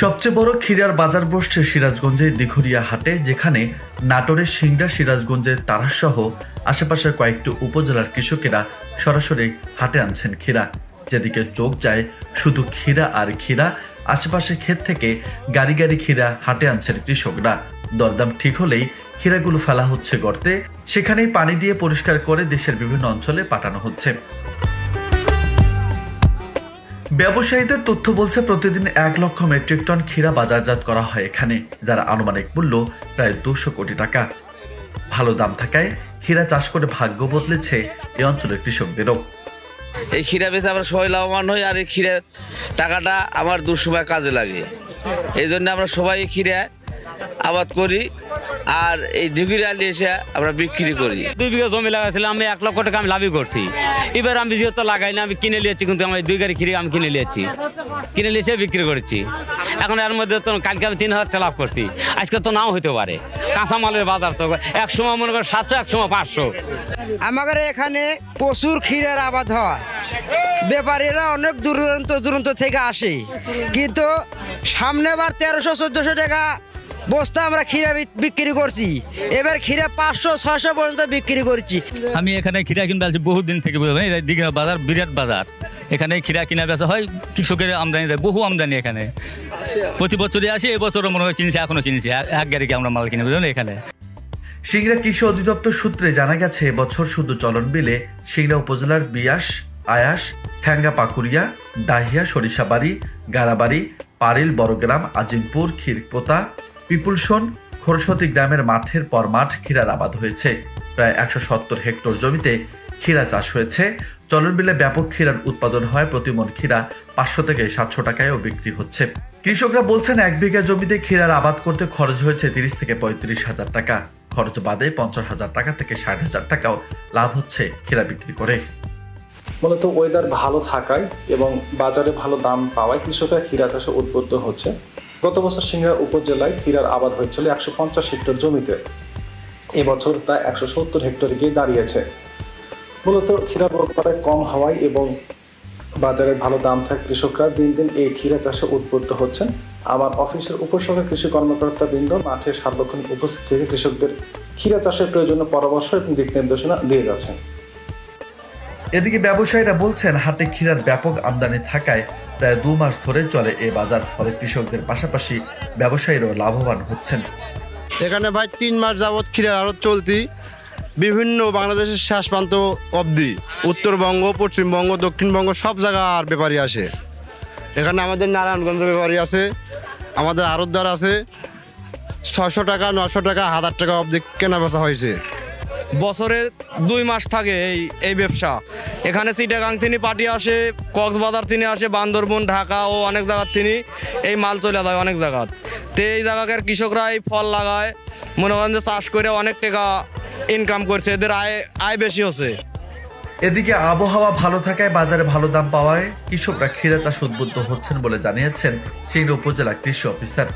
সবচেয়ে বড় ক্ষীরার বাজার বসছে সিরাজগঞ্জের দিঘুরিয়া হাটে, যেখানে নাটোরের সিংড়া, সিরাজগঞ্জের তারাসহ আশেপাশের কয়েকটি উপজেলার কৃষকেরা সরাসরি হাটে আনছেন ক্ষীরা। যেদিকে চোখ যায় শুধু ক্ষীরা আর ক্ষীরা। আশেপাশের ক্ষেত থেকে গাড়ি গাড়ি ক্ষীরা হাটে আনছেন কৃষকরা। দরদাম ঠিক হলেই ক্ষীরাগুলো ফেলা হচ্ছে গর্তে, সেখানেই পানি দিয়ে পরিষ্কার করে দেশের বিভিন্ন অঞ্চলে পাঠানো হচ্ছে। ব্যবসায়ীদের তথ্য বলছে প্রতিদিন 1 লক্ষ মেট্রিক টন ক্ষীরা বাজারজাত করা হয় এখানে, যার আনুমানিক মূল্য প্রায় 200 কোটি টাকা। ভালো দাম থাকায় ক্ষীরা চাষ করে ভাগ্য বদলেছে এই অঞ্চলের কৃষকদেরও। এই ক্ষীরা বেচে আমরা সবাই লাভবান হই, আর এই ক্ষীরের টাকাটা আমার দুঃসময় কাজে লাগে। এই জন্য আমরা সবাই ক্ষীরা আবাদ করি, আর এই দিঘিরা নিয়ে এসে আমরা বিক্রি করি। 2 বিঘা জমি লাগাইছিলাম, আমি 1 লক্ষ টাকা আমি লাভই করছি। এবার আমি যেহেতু লাগাই না, আমি কিনে নিয়েছি, কিন্তু আমি 2 গাড়ি ক্ষীরা আমি কিনে নিয়েছি বিক্রি করেছি। এখন এর মধ্যে তো কালকে আমি 3,000 টাকা লাভ করছি, আজকে তো নাও হইতে পারে। কাঁচামালের বাজার তো এক সময় মনে করেন 700, এক সময় 500। আমাদের এখানে প্রচুর ক্ষীরের আবাদ হয়, ব্যাপারীরা অনেক দূরান্ত থেকে আসে, কিন্তু সামনেবার 1300-1400 টাকা বস্তা আমরা ক্ষীরা বিক্রি করছি। এবার ক্ষীরা 500-600 পর্যন্ত বিক্রি করছি। আমি এখানে ক্ষীরা কিনতে আসছি বহুত দিন থেকে, দীঘা বাজার বিরাট বাজার। এখানে ক্ষীরা কিনা বেচা হয়, কৃষকের আমদানি দেয়, বহু আমদানি এখানে। প্রতি বছরই আসি, এবছরও মনে হয় কিনছি, এখনো কিনছি, এক গাড়িকে আমরা মাল কিনে বুঝলেন। এখানে সিংড়া কৃষি অধিদপ্তর সূত্রে জানা গেছে, এবছর শুধু চলন বিলে সিংড়া উপজেলার বিয়াস, আয়াস, ঠ্যাঙ্গা, পাকুড়িয়া, দাহিয়া, সরিষাবাড়ি, গারাবাড়ি, পারিল, বড়গ্রাম, আজিমপুর, ক্ষীরপোতা, পিপুলসন, খোরসতি গ্রামের মাঠের পর মাঠ ক্ষীরার আবাদ হয়েছে। প্রায় 170 হেক্টর জমিতে ক্ষীরা চাষ হয়েছে। চলন বিলে ব্যাপক ক্ষীরার উৎপাদন হয়, প্রতি মন ক্ষীরা 500 থেকে 700 টাকায়ও বিক্রি হচ্ছে। কৃষকরা বলছেন 1 বিঘা জমিতে ক্ষীরার আবাদ করতে খরচ হয়েছে 30 থেকে 35 হাজার টাকা। খরচ বাদে 50,000 টাকা থেকে 60,000 টাকাও লাভ হচ্ছে ক্ষীরা বিক্রি করে। মূলত ওয়েদার ভালো থাকায় এবং বাজারে ভালো দাম পাওয়ায় কৃষকরা ক্ষীরা চাষে উদ্বুদ্ধ হচ্ছে। গত বছর সিংড়া উপজেলায় ক্ষীরার আবাদ হয়েছিল 150 হেক্টর জমিতে, এবছর তা 170 হেক্টরে গিয়ে দাঁড়িয়েছে। মূলত ক্ষীরার উৎপাদন কম হওয়ায় এবং বাজারে ভালো দাম থাকায় কৃষকরা দিন দিন এই ক্ষীরা চাষে উদ্বুদ্ধ হচ্ছেন। আমার অফিসের উপসহকারী কৃষি কর্মকর্তা বৃন্দ মাঠে সার্বক্ষণিক উপস্থিত থেকে কৃষকদের ক্ষীরা চাষের প্রয়োজনীয় পরামর্শ এবং দিক নির্দেশনা দিয়ে যাচ্ছেন। এদিকে ব্যবসায়ীরা বলছেন, হাটে ক্ষীরার ব্যাপক আমদানি থাকায় প্রায় 2 মাস ধরে চলে এ বাজার। ফলে কৃষকদের পাশাপাশি ব্যবসায়ীরাও লাভবান হচ্ছেন। এখানে ভাই 3 মাস যাবৎ ক্ষীরার আড়ত চলতি, বিভিন্ন বাংলাদেশের শেষ প্রান্ত অবধি, উত্তরবঙ্গ, পশ্চিমবঙ্গ, দক্ষিণবঙ্গ সব জায়গার ব্যাপারী আসে। এখানে আমাদের নারায়ণগঞ্জ ব্যাপারী আছে, আমাদের আড়তদার আছে। 600 টাকা, 900 টাকা, 1000 টাকা অবধি কেনা বেচা হয়েছে। বছরে 2 মাস থাকে এই ব্যবসা। এখানে চিটাগাং থেকে পার্টি আসে, কক্সবাজার থেকে আসে, বান্দরবন, ঢাকা ও অনেক জায়গার থেকে এই মাল চলে যায় অনেক জায়গার। তো এই জায়গাকার কৃষকরা এই ফল লাগায়, মনে করেন যে চাষ করে অনেক টাকা ইনকাম করছে, এদের আয় বেশি হচ্ছে। এদিকে আবহাওয়া ভালো থাকায় বাজারে ভালো দাম পাওয়ায় কৃষকরা ক্ষীরা চাষ উদ্বুদ্ধ হচ্ছেন বলে জানিয়েছেন সিংড়া উপজেলা কৃষি অফিসার।